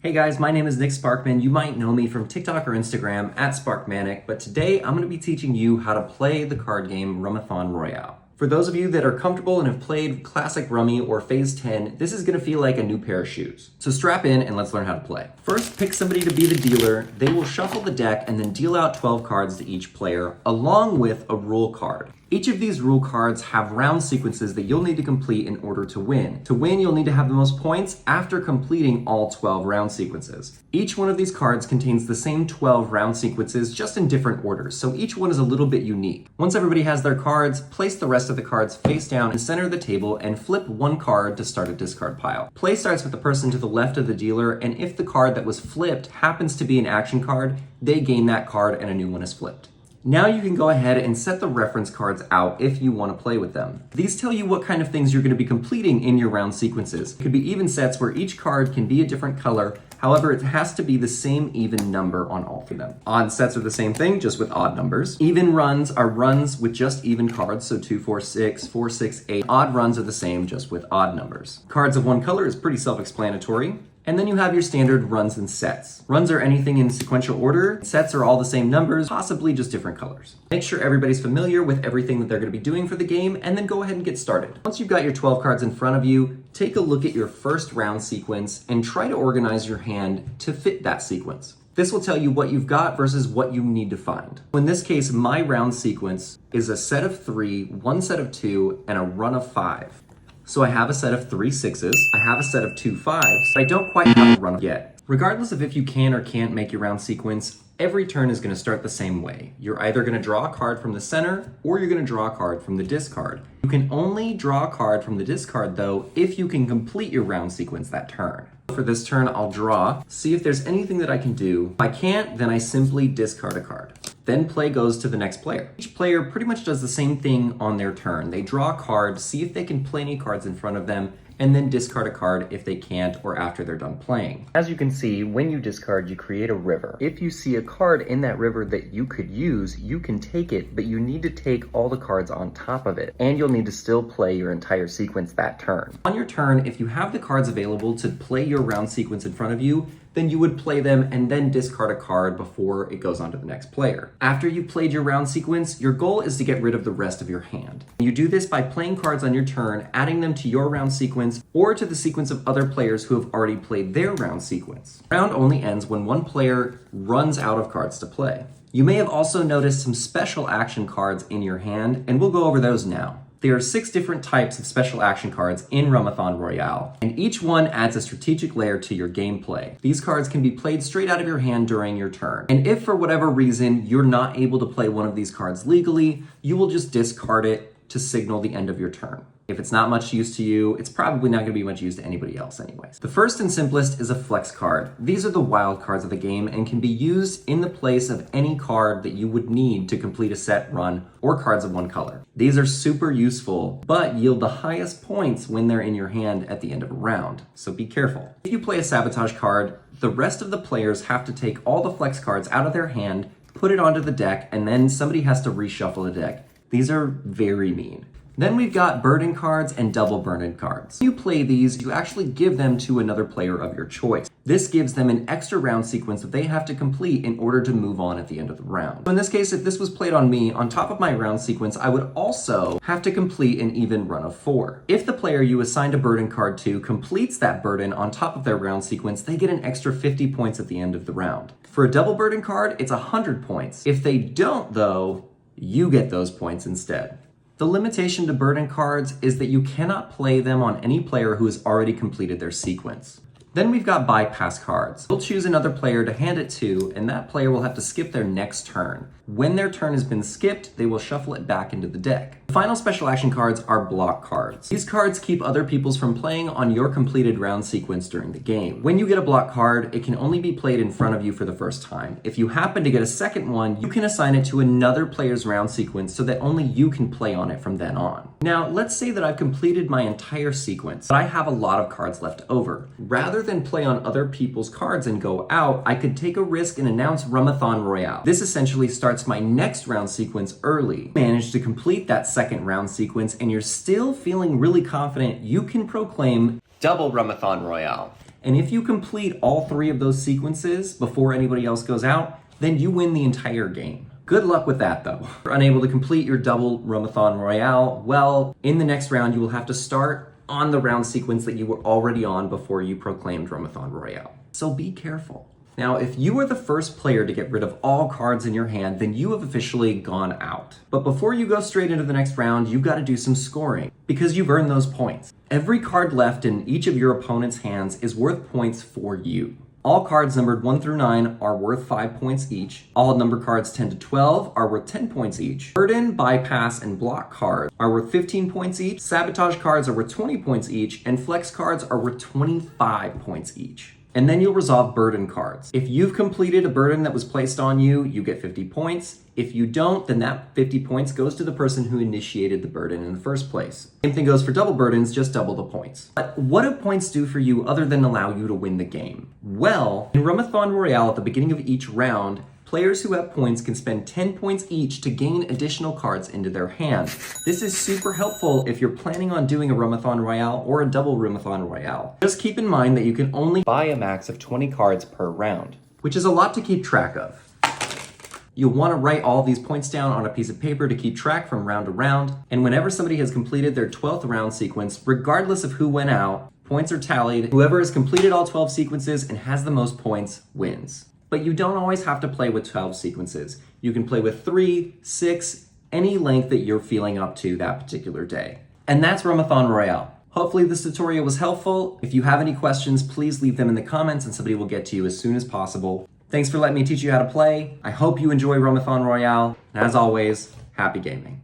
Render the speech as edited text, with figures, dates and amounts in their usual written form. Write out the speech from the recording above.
Hey guys, my name is Nick Sparkman. You might know me from TikTok or Instagram at Sparkmanic, but today I'm going to be teaching you how to play the card game Rummathon Royale. For those of you that are comfortable and have played classic Rummy or Phase 10, this is going to feel like a new pair of shoes. So strap in and let's learn how to play. First, pick somebody to be the dealer. They will shuffle the deck and then deal out 12 cards to each player, along with a rule card. Each of these rule cards have round sequences that you'll need to complete in order to win. To win, you'll need to have the most points after completing all 12 round sequences. Each one of these cards contains the same 12 round sequences, just in different orders, so each one is a little bit unique. Once everybody has their cards, place the rest of the cards face down in the center of the table and flip one card to start a discard pile. Play starts with the person to the left of the dealer, and if the card that was flipped happens to be an action card, they gain that card and a new one is flipped. Now you can go ahead and set the reference cards out if you want to play with them. These tell you what kind of things you're going to be completing in your round sequences. It could be even sets where each card can be a different color. However, it has to be the same even number on all of them. Odd sets are the same thing, just with odd numbers. Even runs are runs with just even cards, so 2, 4, 6, 4, 6, 8. Odd runs are the same, just with odd numbers. Cards of one color is pretty self-explanatory. And then you have your standard runs and sets. Runs are anything in sequential order. Sets are all the same numbers, possibly just different colors. Make sure everybody's familiar with everything that they're going to be doing for the game, and then go ahead and get started. Once you've got your 12 cards in front of you, take a look at your first round sequence and try to organize your hand to fit that sequence. This will tell you what you've got versus what you need to find. In this case, my round sequence is a set of 3, one set of 2, and a run of 5. So I have a set of 3 6s, I have a set of 2 5s, but I don't quite have a run yet. Regardless of if you can or can't make your round sequence, every turn is going to start the same way. You're either going to draw a card from the center, or you're going to draw a card from the discard. You can only draw a card from the discard though, if you can complete your round sequence that turn. For this turn, I'll draw, see if there's anything that I can do. If I can't, then I simply discard a card. Then play goes to the next player. Each player pretty much does the same thing on their turn. They draw a card, see if they can play any cards in front of them, and then discard a card if they can't or after they're done playing. As you can see, when you discard, you create a river. If you see a card in that river that you could use, you can take it, but you need to take all the cards on top of it, and you'll need to still play your entire sequence that turn. On your turn, if you have the cards available to play your round sequence in front of you, then you would play them and then discard a card before it goes on to the next player. After you've played your round sequence, your goal is to get rid of the rest of your hand. You do this by playing cards on your turn, adding them to your round sequence or to the sequence of other players who have already played their round sequence. Round only ends when one player runs out of cards to play. You may have also noticed some special action cards in your hand, and we'll go over those now. There are 6 different types of special action cards in Rummathon Royale, and each one adds a strategic layer to your gameplay. These cards can be played straight out of your hand during your turn. And if for whatever reason you're not able to play one of these cards legally, you will just discard it to signal the end of your turn. If it's not much use to you, it's probably not going to be much use to anybody else anyways. The first and simplest is a flex card. These are the wild cards of the game and can be used in the place of any card that you would need to complete a set run or cards of one color. These are super useful, but yield the highest points when they're in your hand at the end of a round, so be careful. If you play a sabotage card, the rest of the players have to take all the flex cards out of their hand, put it onto the deck, and then somebody has to reshuffle the deck. These are very mean. Then we've got burden cards and double burden cards. When you play these, you actually give them to another player of your choice. This gives them an extra round sequence that they have to complete in order to move on at the end of the round. So in this case, if this was played on me, on top of my round sequence, I would also have to complete an even run of 4. If the player you assigned a burden card to completes that burden on top of their round sequence, they get an extra 50 points at the end of the round. For a double burden card, it's 100 points. If they don't though, you get those points instead. The limitation to burden cards is that you cannot play them on any player who has already completed their sequence. Then we've got bypass cards. You'll choose another player to hand it to, and that player will have to skip their next turn. When their turn has been skipped, they will shuffle it back into the deck. The final special action cards are block cards. These cards keep other people's from playing on your completed round sequence during the game. When you get a block card, it can only be played in front of you for the first time. If you happen to get a second one, you can assign it to another player's round sequence so that only you can play on it from then on. Now, let's say that I've completed my entire sequence, but I have a lot of cards left over. Rather than play on other people's cards and go out, I could take a risk and announce Rummathon Royale. This essentially starts my next round sequence early. Manage to complete that second round sequence and you're still feeling really confident, you can proclaim double Rummathon Royale. And if you complete all 3 of those sequences before anybody else goes out, then you win the entire game. Good luck with that though. If you're unable to complete your double Rummathon Royale, well, in the next round you will have to start on the round sequence that you were already on before you proclaimed Rummathon Royale. So be careful. Now, if you are the first player to get rid of all cards in your hand, then you have officially gone out. But before you go straight into the next round, you've got to do some scoring because you've earned those points. Every card left in each of your opponent's hands is worth points for you. All cards numbered 1 through 9 are worth 5 points each. All number cards 10 to 12 are worth 10 points each. Burden, bypass, and block cards are worth 15 points each. Sabotage cards are worth 20 points each. And flex cards are worth 25 points each. And then you'll resolve burden cards. If you've completed a burden that was placed on you, you get 50 points. If you don't, then that 50 points goes to the person who initiated the burden in the first place. Same thing goes for double burdens, just double the points. But what do points do for you other than allow you to win the game? Well, in Rummathon Royale at the beginning of each round, players who have points can spend 10 points each to gain additional cards into their hand. This is super helpful if you're planning on doing a Rummathon Royale or a double Rummathon Royale. Just keep in mind that you can only buy a max of 20 cards per round, which is a lot to keep track of. You'll want to write all these points down on a piece of paper to keep track from round to round, and whenever somebody has completed their 12th round sequence, regardless of who went out, points are tallied. Whoever has completed all 12 sequences and has the most points wins. But you don't always have to play with 12 sequences. You can play with 3, 6, any length that you're feeling up to that particular day. And that's Rummathon Royale. Hopefully this tutorial was helpful. If you have any questions, please leave them in the comments and somebody will get to you as soon as possible. Thanks for letting me teach you how to play. I hope you enjoy Rummathon Royale. And as always, happy gaming.